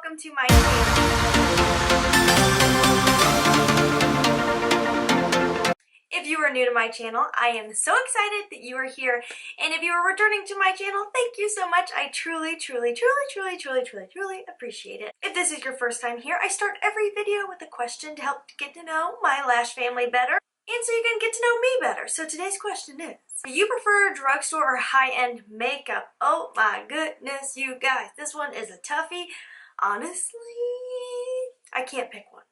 welcome to my channel. If you are new to my channel, I am so excited that you are here, and if you are returning to my channel, thank you so much. I truly appreciate it. If this is your first time here, I start every video with a question to help get to know my Lash family better, and so you can get to know me better. So today's question is, do you prefer drugstore or high-end makeup? Oh my goodness, you guys, this one is a toughie. Honestly, I can't pick one.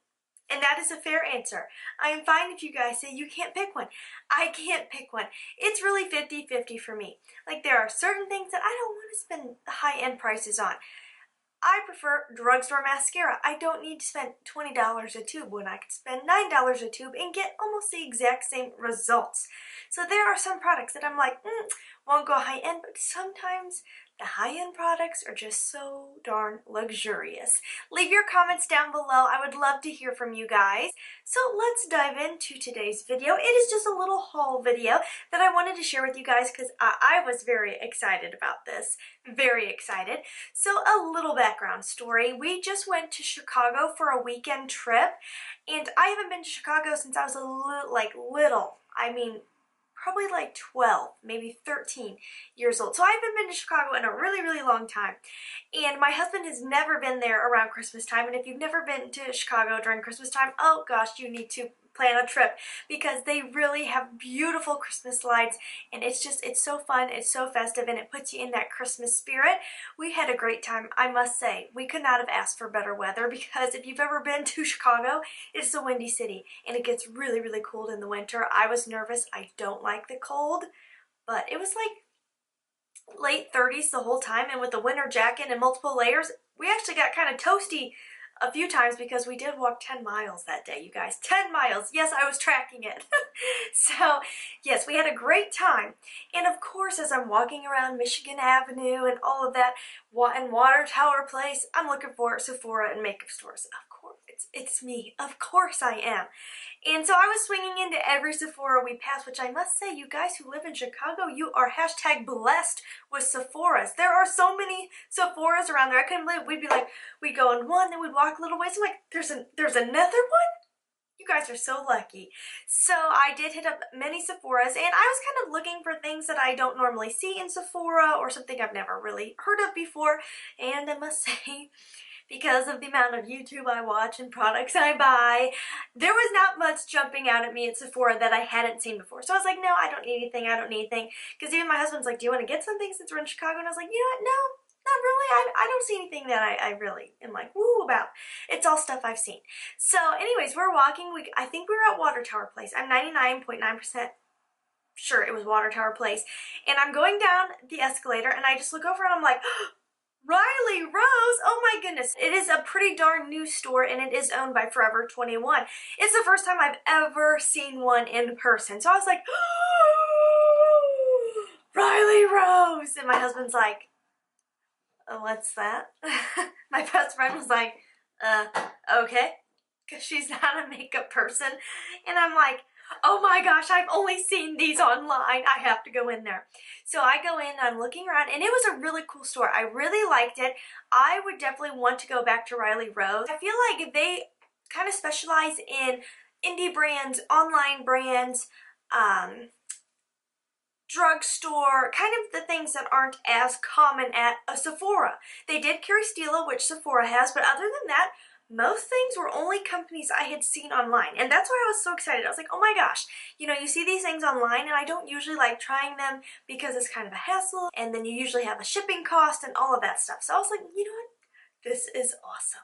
And that is a fair answer. I am fine if you guys say you can't pick one. I can't pick one. It's really 50-50 for me. Like, there are certain things that I don't want to spend high-end prices on. I prefer drugstore mascara. I don't need to spend $20 a tube when I could spend $9 a tube and get almost the exact same results. So there are some products that I'm like, won't go high-end, but sometimes the high-end products are just so darn luxurious. Leave your comments down below. I would love to hear from you guys. So let's dive into today's video. It is just a little haul video that I wanted to share with you guys because I was very excited about this. Very excited. So a little background story. We just went to Chicago for a weekend trip, and I haven't been to Chicago since I was little. I mean, probably like 12, maybe 13 years old. So I haven't been to Chicago in a really long time. And my husband has never been there around Christmas time. And if you've never been to Chicago during Christmas time, oh gosh, you need to plan a trip because they really have beautiful Christmas lights, and it's so fun, it's so festive, and it puts you in that Christmas spirit. We had a great time, I must say. We could not have asked for better weather because if you've ever been to Chicago, it's a windy city and it gets really cold in the winter. I was nervous. I don't like the cold, but it was like late 30s the whole time, and with the winter jacket and multiple layers, we actually got kind of toasty a few times because we did walk 10 miles that day, you guys. 10 miles. Yes, I was tracking it. So, yes, we had a great time. And of course, as I'm walking around Michigan Avenue and all of that, and Water Tower Place, I'm looking for Sephora and makeup stores. Of course, it's me. Of course I am. And so I was swinging into every Sephora we passed, which I must say, you guys who live in Chicago, you are hashtag blessed with Sephoras. There are so many Sephoras around there. I couldn't believe we'd go in one, then we'd walk a little ways. I'm like, there's another one? You guys are so lucky. So I did hit up many Sephoras, and I was kind of looking for things that I don't normally see in Sephora or something I've never really heard of before. And I must say, because of the amount of YouTube I watch and products I buy, there was not much jumping out at me at Sephora that I hadn't seen before. So I was like, no, I don't need anything, Because even my husband's like, do you want to get something since we're in Chicago? And I was like, you know what, no, not really. I don't see anything that I really am like, woo about. It's all stuff I've seen. So anyways, we're walking. I think we were at Water Tower Place. I'm 99.9% sure it was Water Tower Place. And I'm going down the escalator, and I just look over and I'm like, Riley Rose, oh my goodness. It is a pretty darn new store, and it is owned by Forever 21. It's the first time I've ever seen one in person. So I was like, oh, Riley Rose. And my husband's like, oh, what's that? My best friend was like, okay. Because she's not a makeup person. And I'm like, oh my gosh, I've only seen these online. I have to go in there. So I go in, I'm looking around, and it was a really cool store. I really liked it. I would definitely want to go back to Riley Rose. I feel like they kind of specialize in indie brands, online brands, drugstore, kind of the things that aren't as common at a Sephora. They did carry Stila, which Sephora has, but other than that, most things were only companies I had seen online. And that's why I was so excited. I was like, oh my gosh, you know, you see these things online, and I don't usually like trying them because it's kind of a hassle, and then you usually have a shipping cost and all of that stuff. So I was like, you know what? This is awesome.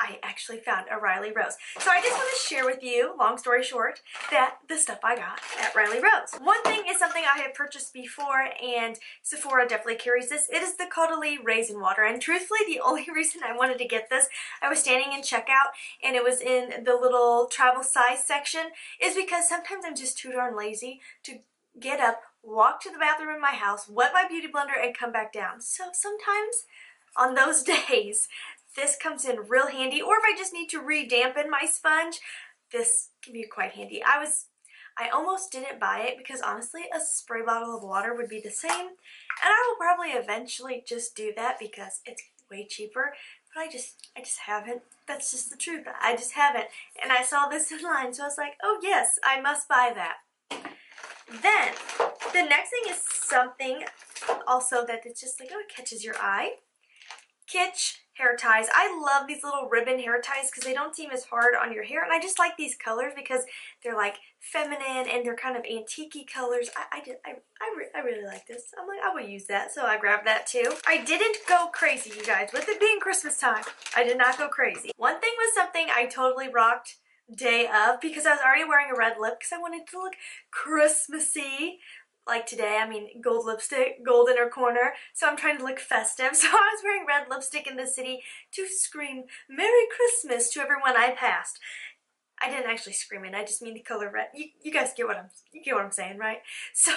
I actually found a Riley Rose. So I just want to share with you, long story short, that the stuff I got at Riley Rose. One thing is something I have purchased before, and Sephora definitely carries this. It is the Caudalie Raisin Water, and truthfully, the only reason I wanted to get this, I was standing in checkout, and it was in the little travel size section, is because sometimes I'm just too darn lazy to get up, walk to the bathroom in my house, wet my beauty blender, and come back down. So sometimes, on those days, this comes in real handy, or if I just need to re-dampen my sponge, this can be quite handy. I almost didn't buy it because honestly a spray bottle of water would be the same, and I will probably eventually just do that because it's way cheaper but I just haven't. That's just the truth. I just haven't. And I saw this in line, so I was like, oh yes, I must buy that. Then, the next thing is something also that it's just like, oh, it catches your eye. Kitsch hair ties. I love these little ribbon hair ties because they don't seem as hard on your hair, and I just like these colors because they're like feminine and they're kind of antique-y colors. I really like this. I'm like, I will use that, so I grabbed that too. I didn't go crazy, you guys, with it being Christmas time. I did not go crazy. One thing was something I totally rocked day of because I was already wearing a red lip because I wanted to look Christmassy. Like today, I mean, gold lipstick, gold inner corner, so I'm trying to look festive. So I was wearing red lipstick in the city to scream Merry Christmas to everyone I passed. I didn't actually scream it, I just mean the color red. You guys get what I'm saying, right? So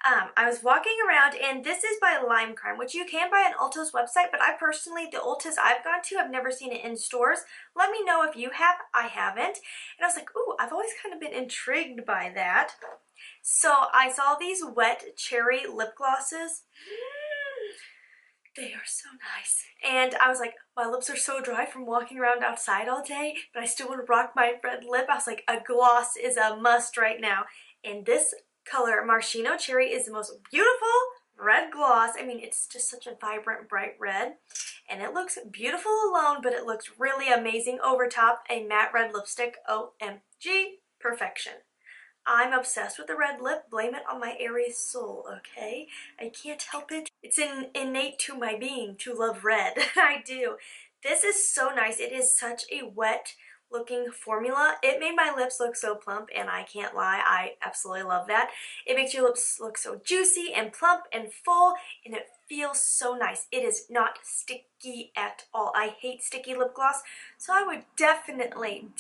I was walking around, and this is by Lime Crime, which you can buy on Ulta's website, but I personally, the Ulta's I've gone to, I've never seen it in stores. Let me know if you have. I haven't. And I was like, ooh, I've always kind of been intrigued by that. So I saw these wet cherry lip glosses. They are so nice. And I was like, my lips are so dry from walking around outside all day, but I still want to rock my red lip. I was like, a gloss is a must right now. And this color, Maraschino Cherry, is the most beautiful red gloss. I mean, it's just such a vibrant, bright red. And it looks beautiful alone, but it looks really amazing over top a matte red lipstick. OMG, perfection. I'm obsessed with the red lip. Blame it on my Aries soul, okay? I can't help it. It's innate to my being to love red. I do. This is so nice. It is such a wet looking formula. It made my lips look so plump, and I can't lie, I absolutely love that. It makes your lips look so juicy and plump and full, and it feels so nice. It is not sticky at all. I hate sticky lip gloss, so I would definitely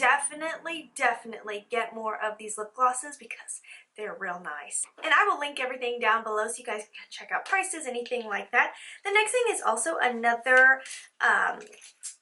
get more of these lip glosses because they're real nice. And I will link everything down below so you guys can check out prices, anything like that. The next thing is also another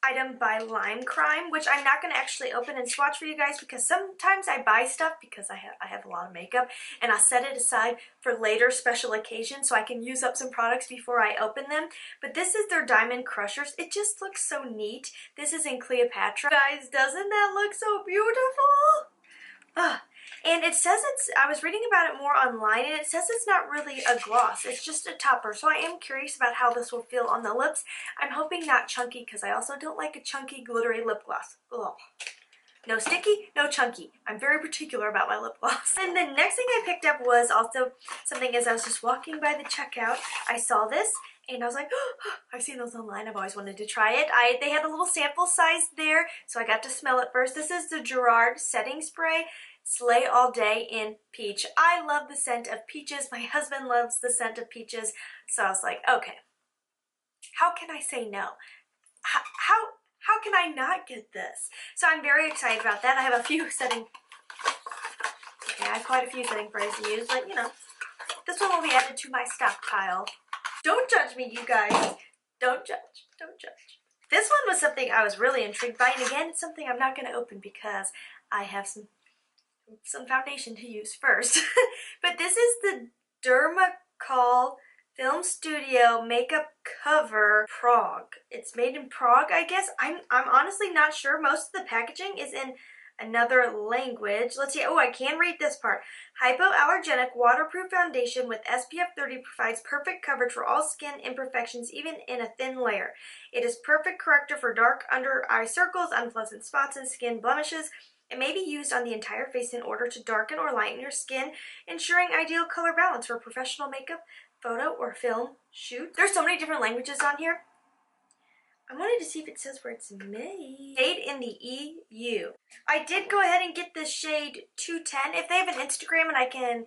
item by Lime Crime, which I'm not going to actually open and swatch for you guys because sometimes I buy stuff because I have a lot of makeup, and I set it aside for later special occasions so I can use up some products before I open them. But this is their Diamond Crushers. It just looks so neat. This is in Cleopatra. Guys, doesn't that look so beautiful? And it says I was reading about it more online, and it says it's not really a gloss, it's just a topper, so I am curious about how this will feel on the lips. I'm hoping not chunky, because I also don't like a chunky, glittery lip gloss. Ugh. No sticky, no chunky. I'm very particular about my lip gloss. And the next thing I picked up was also something as I was just walking by the checkout, I saw this, and I was like, oh, I've seen those online. I've always wanted to try it. They had a little sample size there, so I got to smell it first. This is the Gerard Setting Spray Slay All Day in Peach. I love the scent of peaches. My husband loves the scent of peaches. So I was like, okay, how can I say no? How can I not get this? So I'm very excited about that. I have a few setting, okay, I have quite a few setting sprays to use, but you know, this one will be added to my stockpile. Don't judge me, you guys. Don't judge. Don't judge. This one was something I was really intrigued by, and again, it's something I'm not going to open because I have some foundation to use first. But this is the Dermacol Film Studio Makeup Cover Prague. It's made in Prague, I guess. I'm honestly not sure. Most of the packaging is in another language. Let's see. Oh, I can read this part. Hypoallergenic waterproof foundation with SPF 30 provides perfect coverage for all skin imperfections, even in a thin layer. It is perfect corrector for dark under eye circles, unpleasant spots, and skin blemishes. It may be used on the entire face in order to darken or lighten your skin, ensuring ideal color balance for professional makeup, photo, or film shoot. There's so many different languages on here. I wanted to see if it says where it's made. Made in the EU. I did go ahead and get this shade 210. If they have an Instagram and I can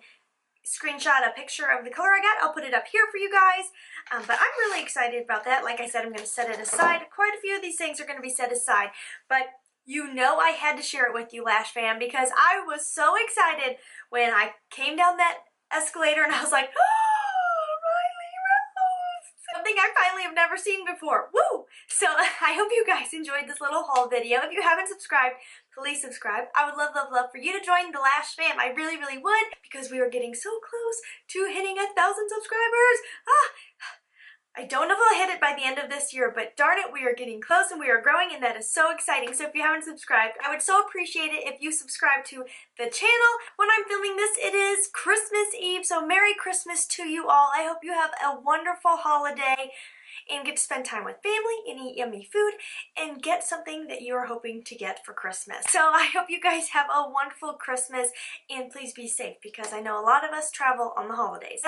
screenshot a picture of the color I got, I'll put it up here for you guys. But I'm really excited about that. Like I said, I'm going to set it aside. Quite a few of these things are going to be set aside. But you know I had to share it with you, Lash Fam, because I was so excited when I came down that escalator and I was like, oh, Riley Rose! Something I finally have never seen before. Woo! So I hope you guys enjoyed this little haul video. If you haven't subscribed, please subscribe. I would love, love, love for you to join the Lash Fam. I really, really would, because we are getting so close to hitting 1,000 subscribers. I don't know if I'll hit it by the end of this year, but darn it, we are getting close and we are growing, and that is so exciting. So if you haven't subscribed, I would so appreciate it if you subscribe to the channel. When I'm filming this, it is Christmas Eve, so Merry Christmas to you all. I hope you have a wonderful holiday and get to spend time with family and eat yummy food and get something that you are hoping to get for Christmas. So I hope you guys have a wonderful Christmas, and please be safe because I know a lot of us travel on the holidays.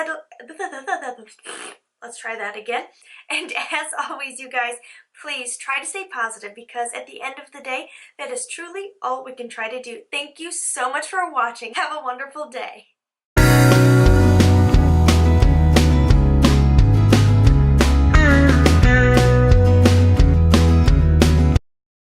Let's try that again. And as always, you guys, please try to stay positive because at the end of the day, that is truly all we can try to do. Thank you so much for watching. Have a wonderful day.